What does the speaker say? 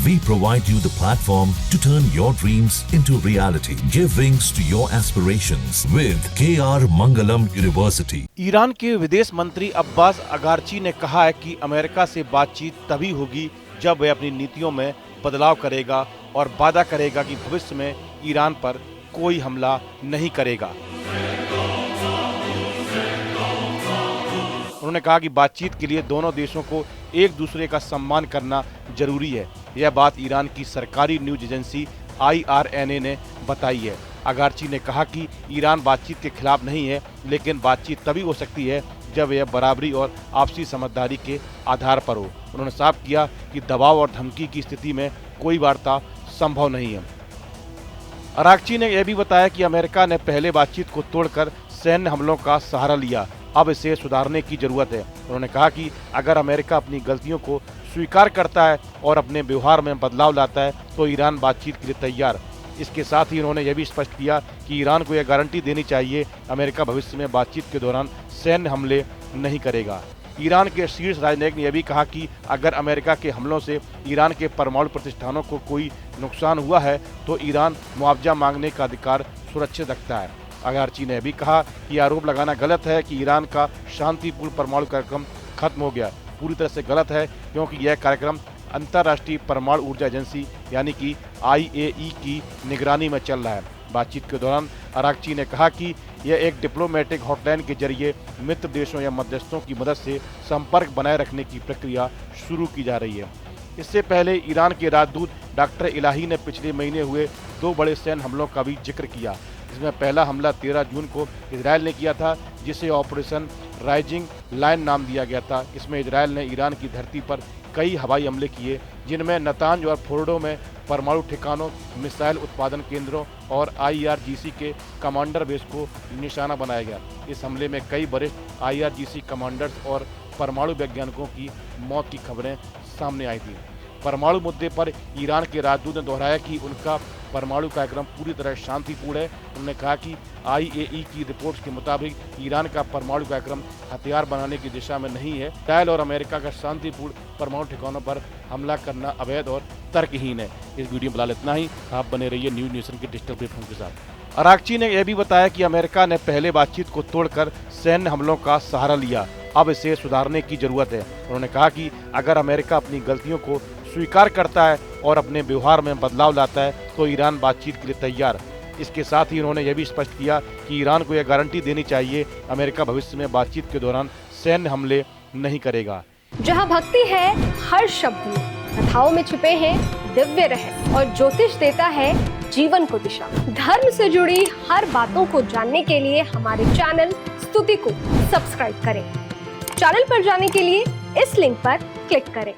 We provide you the platform to turn your dreams into reality. Give wings to your aspirations with KR Mangalam University. Iran के विदेश मंत्री अब्बास अगारची ने कहा है कि अमेरिका से बातचीत तभी होगी जब वह अपनी नीतियों में बदलाव करेगा और वादा करेगा कि भविष्य में ईरान पर कोई हमला नहीं करेगा। उन्होंने कहा कि बातचीत के लिए दोनों देशों को एक दूसरे का सम्मान करना जरूरी है। यह बात ईरान की सरकारी न्यूज एजेंसी IRNA ने बताई है। अगारची ने कहा कि ईरान बातचीत के खिलाफ नहीं है, लेकिन बातचीत तभी हो सकती है जब यह बराबरी और आपसी समझदारी के आधार पर हो। उन्होंने साफ किया कि दबाव और धमकी की स्थिति में कोई वार्ता संभव नहीं है। अगारची ने यह भी बताया कि अमेरिका ने पहले बातचीत को तोड़कर सैन्य हमलों का सहारा लिया, अब इसे सुधारने की जरूरत है। उन्होंने कहा कि अगर अमेरिका अपनी गलतियों को स्वीकार करता है और अपने व्यवहार में बदलाव लाता है तो ईरान बातचीत के लिए तैयार। इसके साथ ही उन्होंने यह भी स्पष्ट किया कि ईरान को यह गारंटी देनी चाहिए अमेरिका भविष्य में बातचीत के दौरान सैन्य हमले नहीं करेगा। ईरान के शीर्ष राजनयिक ने यह भी कहा कि अगर अमेरिका के हमलों से ईरान के परमाणु प्रतिष्ठानों को कोई नुकसान हुआ है तो ईरान मुआवजा मांगने का अधिकार सुरक्षित रखता है। अगारची ने भी कहा कि आरोप लगाना गलत है कि ईरान का शांतिपूर्ण परमाणु कार्यक्रम खत्म हो गया। पूरी तरह से गलत है, क्योंकि यह कार्यक्रम अंतर्राष्ट्रीय परमाणु ऊर्जा एजेंसी यानी कि IAEA की निगरानी में चल रहा है। बातचीत के दौरान अगारची ने कहा कि यह एक डिप्लोमेटिक हॉटलाइन के जरिए मित्र देशों या मध्यस्थों की मदद से संपर्क बनाए रखने की प्रक्रिया शुरू की जा रही है। इससे पहले ईरान के राजदूत डॉक्टर इलाही ने पिछले महीने हुए 2 बड़े सैन्य हमलों का भी जिक्र किया। इसमें पहला हमला 13 जून को इजरायल ने किया था, जिसे ऑपरेशन राइजिंग लायन नाम दिया गया था। इसमें इजरायल ने ईरान की धरती पर कई हवाई हमले किए, जिनमें नतांज और फोर्डो में परमाणु ठिकानों, मिसाइल उत्पादन केंद्रों और IRGC के कमांडर बेस को निशाना बनाया गया। इस हमले में कई वरिष्ठ IRGC कमांडर्स और परमाणु वैज्ञानिकों की मौत की खबरें सामने आई थी। परमाणु मुद्दे पर ईरान के राजदूत ने दोहराया कि उनका परमाणु कार्यक्रम पूरी तरह शांतिपूर्ण है। उन्होंने कहा कि IAEA की रिपोर्ट्स के मुताबिक ईरान का परमाणु कार्यक्रम हथियार बनाने की दिशा में नहीं है। इजरायल और अमेरिका का शांतिपूर्ण परमाणु ठिकानों पर हमला करना अवैध और तर्कहीन है। इस वीडियो में फिलहाल इतना ही। आप बने रहिए न्यूज नेशन के डिजिटल प्लेटफॉर्म के साथ। अगारची ने यह भी बताया कि अमेरिका ने पहले बातचीत को तोड़कर सैन्य हमलों का सहारा लिया, अब इसे सुधारने की जरूरत है। उन्होंने कहा कि अगर अमेरिका अपनी गलतियों को स्वीकार करता है और अपने व्यवहार में बदलाव लाता है तो ईरान बातचीत के लिए तैयार। इसके साथ ही उन्होंने यह भी स्पष्ट किया कि ईरान को यह गारंटी देनी चाहिए अमेरिका भविष्य में बातचीत के दौरान सैन्य हमले नहीं करेगा। जहां भक्ति है हर शब्द में, कथाओं में छुपे हैं दिव्य रहस्य और ज्योतिष देता है जीवन को दिशा। धर्म से जुड़ी हर बातों को जानने के लिए हमारे चैनल स्तुति को सब्सक्राइब करें। चैनल पर जाने के लिए इस लिंक पर क्लिक करें।